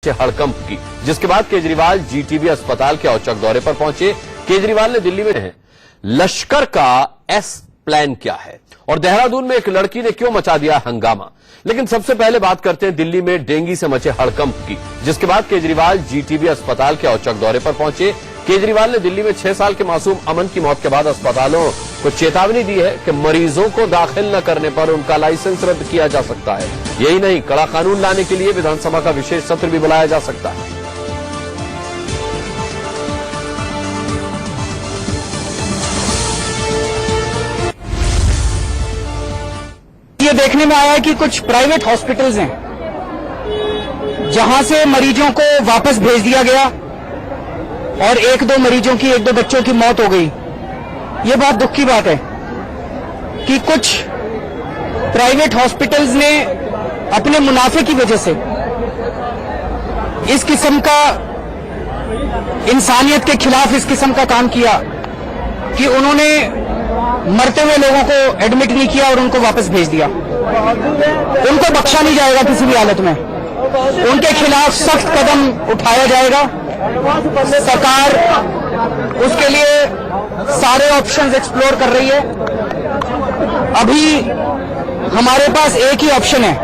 हड़कंप की, जिसके बाद केजरीवाल जीटीबी अस्पताल के औचक दौरे पर पहुंचे। केजरीवाल ने दिल्ली में लश्कर का एस प्लान क्या है और देहरादून में एक लड़की ने क्यों मचा दिया हंगामा। लेकिन सबसे पहले बात करते हैं दिल्ली में डेंगू से मचे हड़कंप की, जिसके बाद केजरीवाल जीटीबी अस्पताल के औचक दौरे पर पहुंचे। केजरीवाल ने दिल्ली में 6 साल के मासूम अमन की मौत के बाद अस्पतालों को चेतावनी दी है कि मरीजों को दाखिल न करने पर उनका लाइसेंस रद्द किया जा सकता है। यही नहीं, कड़ा कानून लाने के लिए विधानसभा का विशेष सत्र भी बुलाया जा सकता है। ये देखने में आया है कि कुछ प्राइवेट हॉस्पिटल्स हैं जहां से मरीजों को वापस भेज दिया गया और एक दो बच्चों की मौत हो गई। ये बहुत दुख की बात है कि कुछ प्राइवेट हॉस्पिटल्स ने अपने मुनाफे की वजह से इस किस्म का इंसानियत के खिलाफ इस किस्म का काम किया कि उन्होंने मरते हुए लोगों को एडमिट नहीं किया और उनको वापस भेज दिया। उनको बख्शा नहीं जाएगा किसी भी हालत में, उनके खिलाफ सख्त कदम उठाया जाएगा। सरकार उसके लिए सारे ऑप्शंस एक्सप्लोर कर रही है। अभी हमारे पास एक ही ऑप्शन है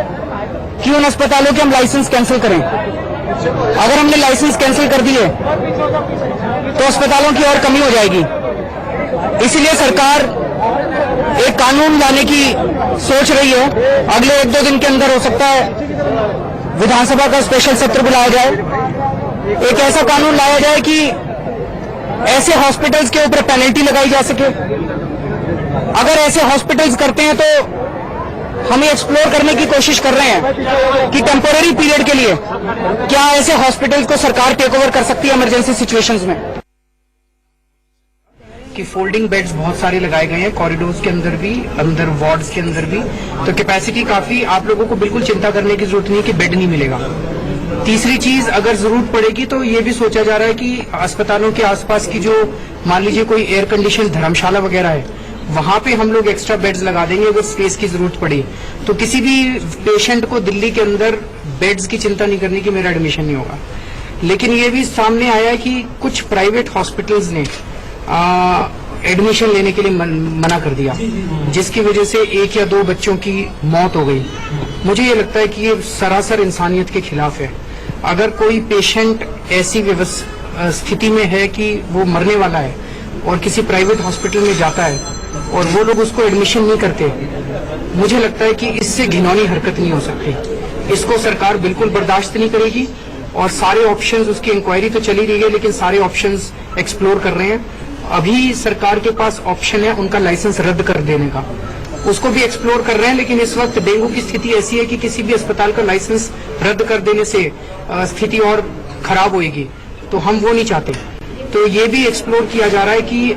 कि उन अस्पतालों के हम लाइसेंस कैंसिल करें। अगर हमने लाइसेंस कैंसिल कर दिए तो अस्पतालों की और कमी हो जाएगी। इसीलिए सरकार एक कानून लाने की सोच रही है। अगले 1-2 दिन के अंदर हो सकता है विधानसभा का स्पेशल सत्र बुलाया जाए, एक ऐसा कानून लाया जाए कि ऐसे हॉस्पिटल्स के ऊपर पेनल्टी लगाई जा सके। अगर ऐसे हॉस्पिटल्स करते हैं तो हम ये एक्सप्लोर करने की कोशिश कर रहे हैं कि टेम्पोररी पीरियड के लिए क्या ऐसे हॉस्पिटल्स को सरकार टेक ओवर कर सकती है इमरजेंसी सिचुएशंस में। कि फोल्डिंग बेड्स बहुत सारे लगाए गए हैं कॉरिडोर्स के अंदर भी, अंदर वार्ड्स के अंदर भी, तो कैपेसिटी काफी। आप लोगों को बिल्कुल चिंता करने की जरूरत नहीं है कि बेड नहीं मिलेगा। तीसरी चीज, अगर जरूरत पड़ेगी तो ये भी सोचा जा रहा है कि अस्पतालों के आसपास की जो मान लीजिए कोई एयर कंडीशन धर्मशाला वगैरह है, वहां पे हम लोग एक्स्ट्रा बेड्स लगा देंगे अगर स्पेस की जरूरत पड़ी। तो किसी भी पेशेंट को दिल्ली के अंदर बेड्स की चिंता नहीं करनी कि मेरा एडमिशन नहीं होगा। लेकिन ये भी सामने आया है कि कुछ प्राइवेट हॉस्पिटल्स ने एडमिशन लेने के लिए मना कर दिया, जिसकी वजह से 1 या 2 बच्चों की मौत हो गई। मुझे ये लगता है कि ये सरासर इंसानियत के खिलाफ है। अगर कोई पेशेंट ऐसी स्थिति में है कि वो मरने वाला है और किसी प्राइवेट हॉस्पिटल में जाता है और वो लोग उसको एडमिशन नहीं करते, मुझे लगता है कि इससे घिनौनी हरकत नहीं हो सकती। इसको सरकार बिल्कुल बर्दाश्त नहीं करेगी और सारे ऑप्शंस, उसकी इंक्वायरी तो चली रही है लेकिन सारे ऑप्शंस एक्सप्लोर कर रहे हैं। अभी सरकार के पास ऑप्शन है उनका लाइसेंस रद्द कर देने का, उसको भी एक्सप्लोर कर रहे हैं। लेकिन इस वक्त डेंगू की स्थिति ऐसी है कि किसी भी अस्पताल का लाइसेंस रद्द कर देने से स्थिति और खराब होगी, तो हम वो नहीं चाहते। तो ये भी एक्सप्लोर किया जा रहा है कि